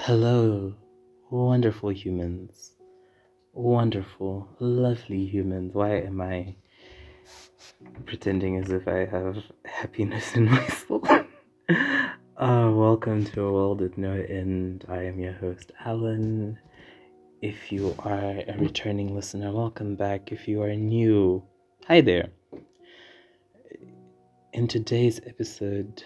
Hello, wonderful humans. Wonderful, lovely humans. Why am I pretending as if I have happiness in my soul? Welcome to a world with no end. I am your host, Alan. If you are a returning listener, welcome back. If you are new, hi there. In today's episode,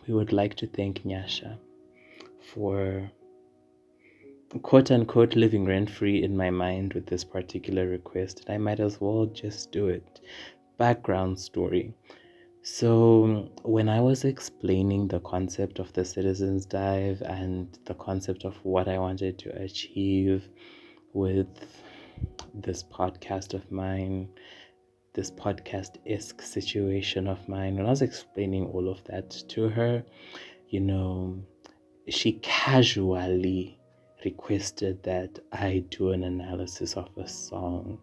we would like to thank Nyasha for quote unquote living rent free in my mind with this particular request, and I might as well just do it. Background story. So, when I was explaining the concept of the Citizens Dive and the concept of what I wanted to achieve with this podcast of mine, this podcast esque situation of mine, when I was explaining all of that to her, you know, she casually requested that I do an analysis of a song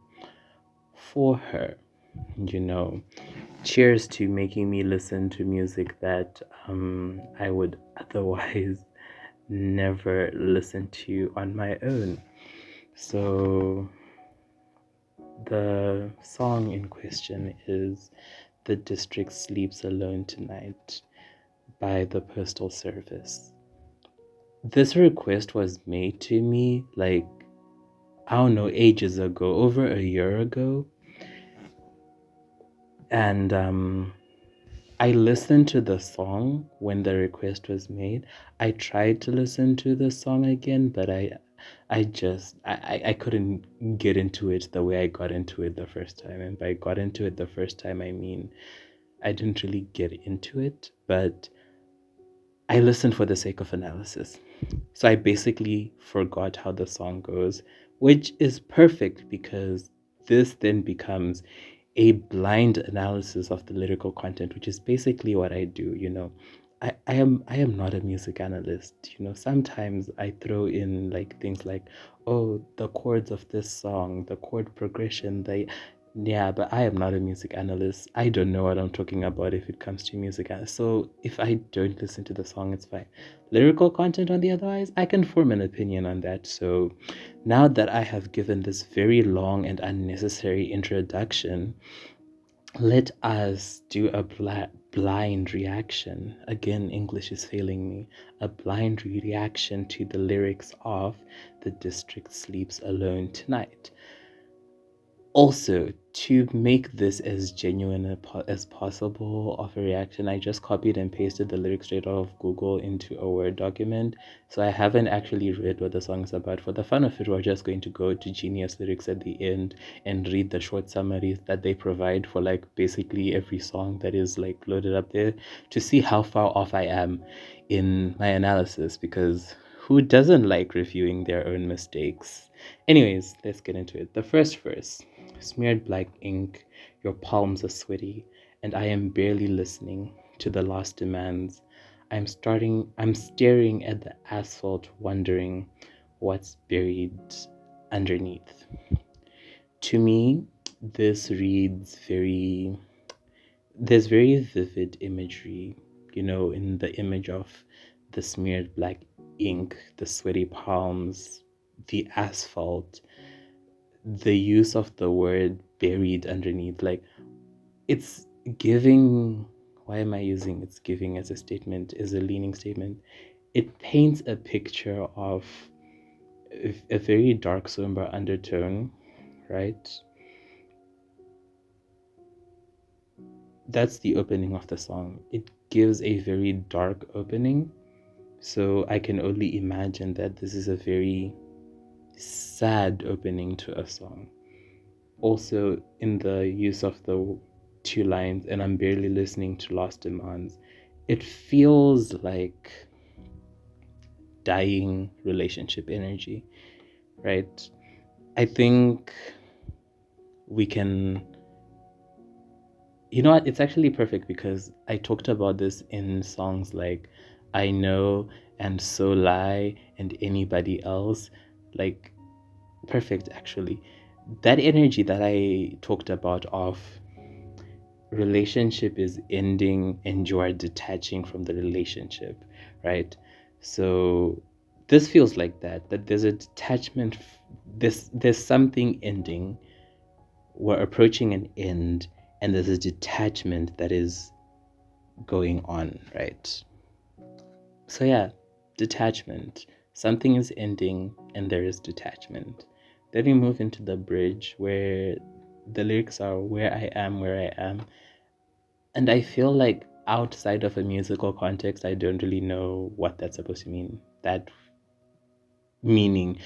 for her. You know, cheers to making me listen to music that I would otherwise never listen to on my own. So, the song in question is The District Sleeps Alone Tonight by the Postal Service. This request was made to me like, I don't know, ages ago, over a year ago. And I listened to the song when the request was made. I tried to listen to the song again, but I couldn't get into it the way I got into it the first time. And by got into it the first time, I mean I didn't really get into it, but I listened for the sake of analysis. So I basically forgot how the song goes, which is perfect because this then becomes a blind analysis of the lyrical content, which is basically what I do, I am not a music analyst. Sometimes I throw in like things like, oh, the chords of this song, the chord progression, yeah, but I am not a music analyst. I don't know what I'm talking about if it comes to music. So if I don't listen to the song, it's fine. Lyrical content, on the otherwise, I can form an opinion on that. So now that I have given this very long and unnecessary introduction, let us do a blind reaction. Again, English is failing me. A blind reaction to the lyrics of The District Sleeps Alone Tonight. Also, to make this as genuine as possible of a reaction, I just copied and pasted the lyrics straight out of Google into a Word document. So I haven't actually read what the song is about. For the fun of it, we're just going to go to Genius Lyrics at the end and read the short summaries that they provide for like basically every song that is like loaded up there to see how far off I am in my analysis, because who doesn't like reviewing their own mistakes? Anyways, let's get into it. The first verse. Smeared black ink, your palms are sweaty, and I am barely listening to the last demands. I'm staring at the asphalt, wondering what's buried underneath. To me, this reads there's very vivid imagery, in the image of the smeared black ink, the sweaty palms, the asphalt, the use of the word buried underneath. Like, it's giving, why am I using it's giving as a statement, as a leaning statement? It paints a picture of a very dark, somber undertone, right? That's the opening of the song. It gives a very dark opening. So I can only imagine that this is a very sad opening to a song. Also, in the use of the two lines, and I'm barely listening to last demands, it feels like dying relationship energy, right? I think we can, what? It's actually perfect because I talked about this in songs like I Know and So Lie and Anybody Else. Like, perfect, actually. That energy that I talked about of relationship is ending and you are detaching from the relationship, right? So this feels like that there's a detachment. There's something ending. We're approaching an end, and there's a detachment that is going on, right? So yeah, detachment. Something is ending and there is detachment. Then we move into the bridge where the lyrics are where I am, where I am. And I feel like outside of a musical context, I don't really know what that's supposed to mean. That meaning,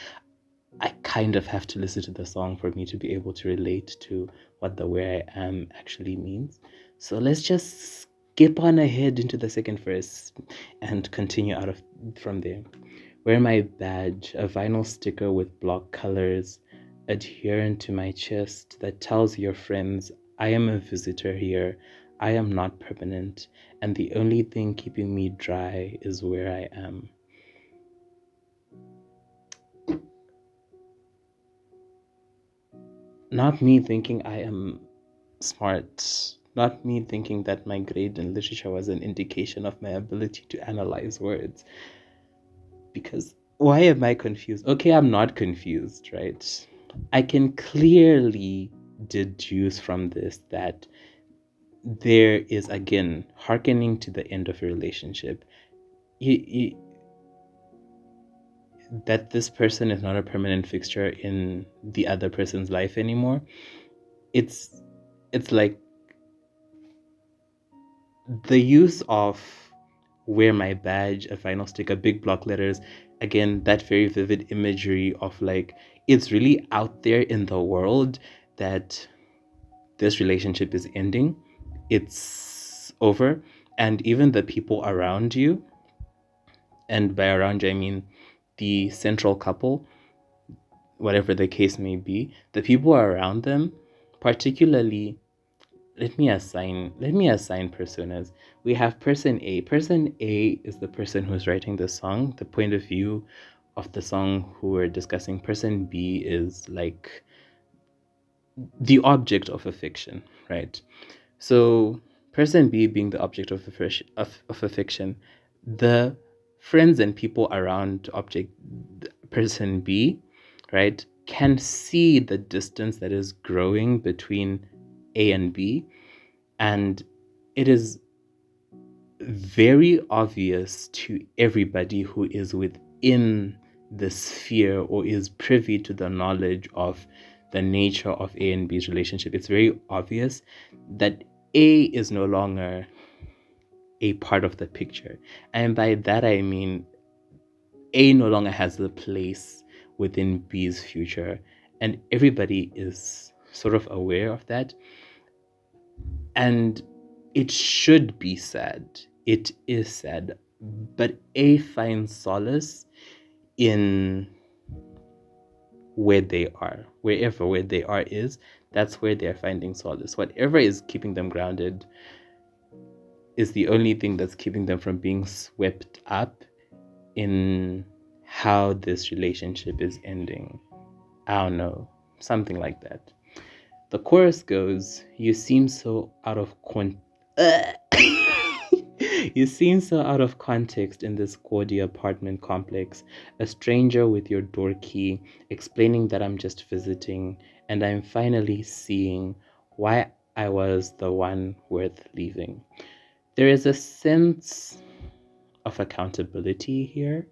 I kind of have to listen to the song for me to be able to relate to what the where I am actually means. So let's just skip on ahead into the second verse and continue out of from there. Wear my badge, a vinyl sticker with block colors adherent to my chest that tells your friends I am a visitor here. I am not permanent, and the only thing keeping me dry is where I am. Not me thinking I am smart, not me thinking that my grade in literature was an indication of my ability to analyze words. Because why am I confused? Okay, I'm not confused, right? I can clearly deduce from this that there is, again, hearkening to the end of a relationship. You, that this person is not a permanent fixture in the other person's life anymore. It's it's like the use of wear my badge, a vinyl sticker, big block letters, again, that very vivid imagery of like it's really out there in the world that this relationship is ending, it's over, and even the people around you, and by around you I mean the central couple, whatever the case may be, the people around them, particularly, let me assign personas. We have person A. Person A is the person who's writing the song, the point of view of the song who we're discussing. Person B is like the object of a fiction, right? So person B being the object of a fiction, the friends and people around object person B, right, can see the distance that is growing between A and B, and it is very obvious to everybody who is within the sphere or is privy to the knowledge of the nature of A and B's relationship. It's very obvious that A is no longer a part of the picture. And by that I mean A no longer has a place within B's future. And everybody is sort of aware of that. And it should be sad. It is sad. But A finds solace in where they are. Wherever where they are is, that's where they're finding solace. Whatever is keeping them grounded is the only thing that's keeping them from being swept up in how this relationship is ending. I don't know. Something like that. The chorus goes, "You seem so out of You seem so out of context in this gaudy apartment complex, a stranger with your door key, explaining that I'm just visiting, and I'm finally seeing why I was the one worth leaving." There is a sense of accountability here.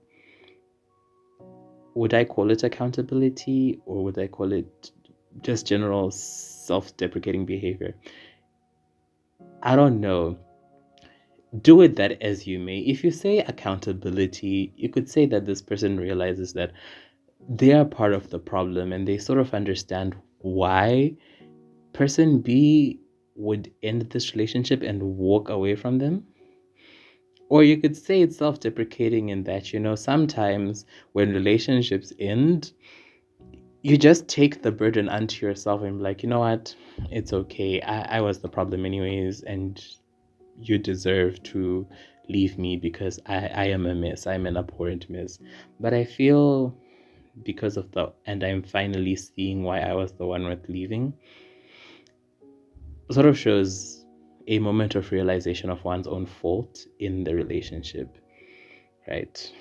Would I call it accountability, or would I call it just general self deprecating behavior? I don't know. Do with that as you may. If you say accountability, you could say that this person realizes that they are part of the problem and they sort of understand why person B would end this relationship and walk away from them. Or you could say it's self deprecating in that, sometimes when relationships end, you just take the burden unto yourself and be like, you know what? It's okay. I was the problem, anyways, and you deserve to leave me because I am a mess. I'm an abhorrent mess. But I feel because of and I'm finally seeing why I was the one worth leaving, sort of shows a moment of realization of one's own fault in the relationship, right?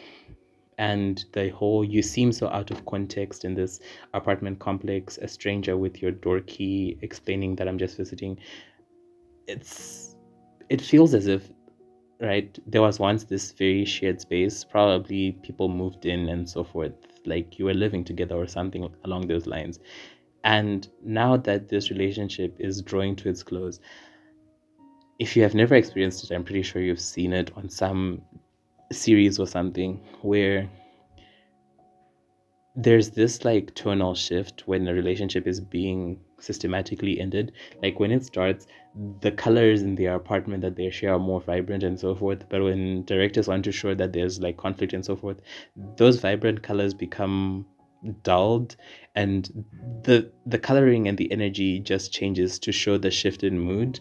And the whole you seem so out of context in this apartment complex, a stranger with your door key explaining that I'm just visiting. It feels as if, right, there was once this very shared space, probably people moved in and so forth, like you were living together or something along those lines. And now that this relationship is drawing to its close, if you have never experienced it, I'm pretty sure you've seen it on some series or something where there's this like tonal shift when a relationship is being systematically ended. Like when it starts, the colors in their apartment that they share are more vibrant and so forth. But when directors want to show that there's like conflict and so forth, those vibrant colors become dulled, and the coloring and the energy just changes to show the shift in mood.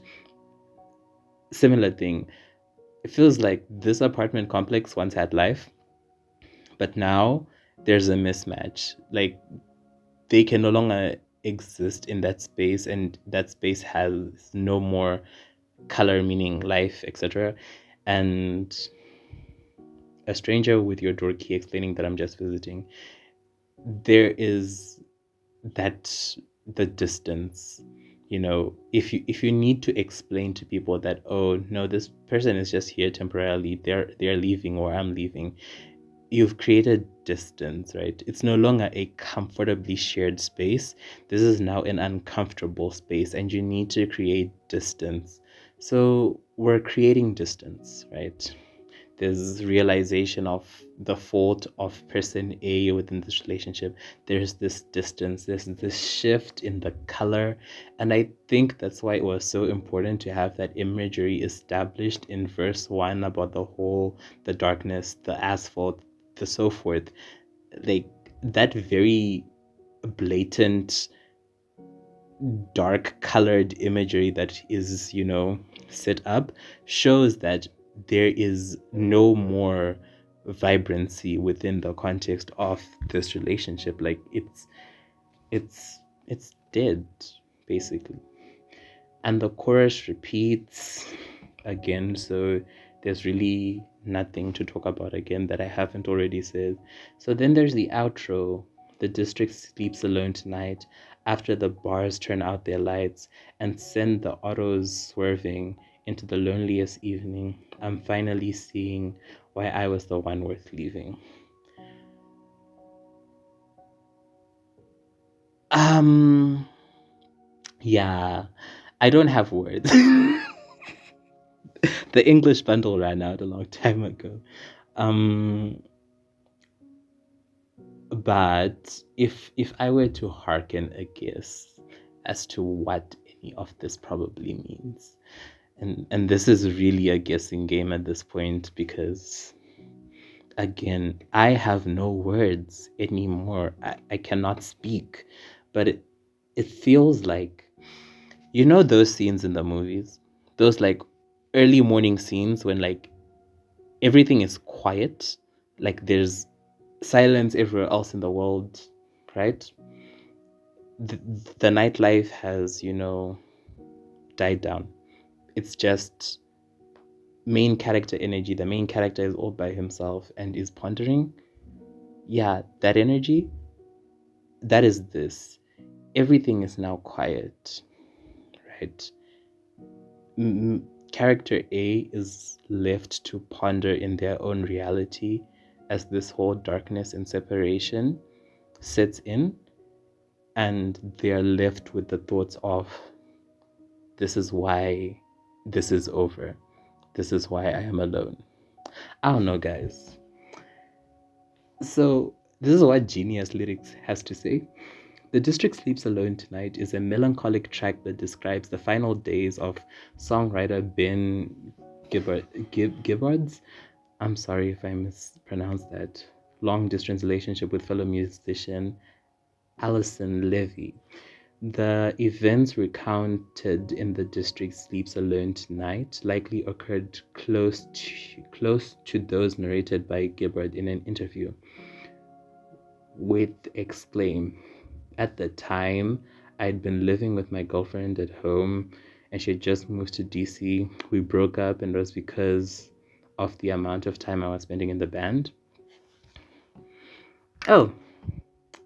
Similar thing. It feels like this apartment complex once had life, but now there's a mismatch. Like they can no longer exist in that space, and that space has no more color, meaning life, etc. And a stranger with your door key explaining that I'm just visiting, there is that, the distance. If you need to explain to people that, oh no, this person is just here temporarily, they're leaving or I'm leaving, you've created distance, right? It's no longer a comfortably shared space. This is now an uncomfortable space, and you need to create distance. So we're creating distance, right? There's realization of the fault of person A within this relationship. There's this distance, there's this shift in the color. And I think that's why it was so important to have that imagery established in verse one about the darkness, the asphalt, the so forth. Like that very blatant dark colored imagery that is, set up, shows that there is no more vibrancy within the context of this relationship. Like it's dead, basically. And the chorus repeats again, so there's really nothing to talk about again that I haven't already said. So then there's the outro. The district sleeps alone tonight after the bars turn out their lights and send the autos swerving into the loneliest evening. I'm finally seeing why I was the one worth leaving. Um, yeah, I don't have words. The English bundle ran out a long time ago. Um, but if I were to hearken a guess as to what any of this probably means, and this is really a guessing game at this point, because again, I have no words anymore. I cannot speak, but it feels like, those scenes in the movies, those like early morning scenes when like everything is quiet, like there's silence everywhere else in the world, right? The, the nightlife has, died down. It's just main character energy. The main character is all by himself and is pondering. Yeah, that energy, that is this. Everything is now quiet, right? Character A is left to ponder in their own reality as this whole darkness and separation sets in, and they are left with the thoughts of, this is why this is over. This is why I am alone. I don't know, guys. So, this is what Genius Lyrics has to say. The District Sleeps Alone Tonight is a melancholic track that describes the final days of songwriter Ben Gibbard's, I'm sorry if I mispronounced that, long distance relationship with fellow musician Alison Levy. The events recounted in The District Sleeps Alone Tonight likely occurred close to those narrated by Gibbard in an interview with Exclaim. At the time, I'd been living with my girlfriend at home and she had just moved to DC. We broke up, and it was because of the amount of time I was spending in the band. Oh,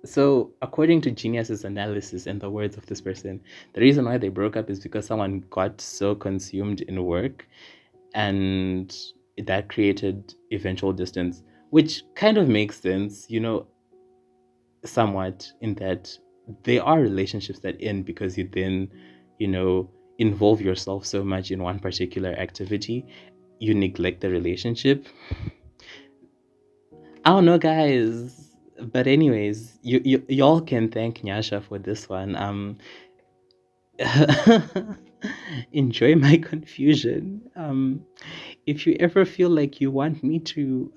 so according to Genius's analysis and the words of this person, the reason why they broke up is because someone got so consumed in work, and that created eventual distance, which kind of makes sense, somewhat, in that there are relationships that end because you then, you know, involve yourself so much in one particular activity, you neglect the relationship. I don't know, guys. But anyways, y'all can thank Nyasha for this one. Enjoy my confusion. If you ever feel like you want me to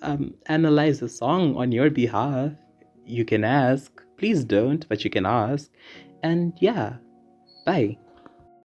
analyze a song on your behalf, you can ask. Please don't, but you can ask. And yeah, bye.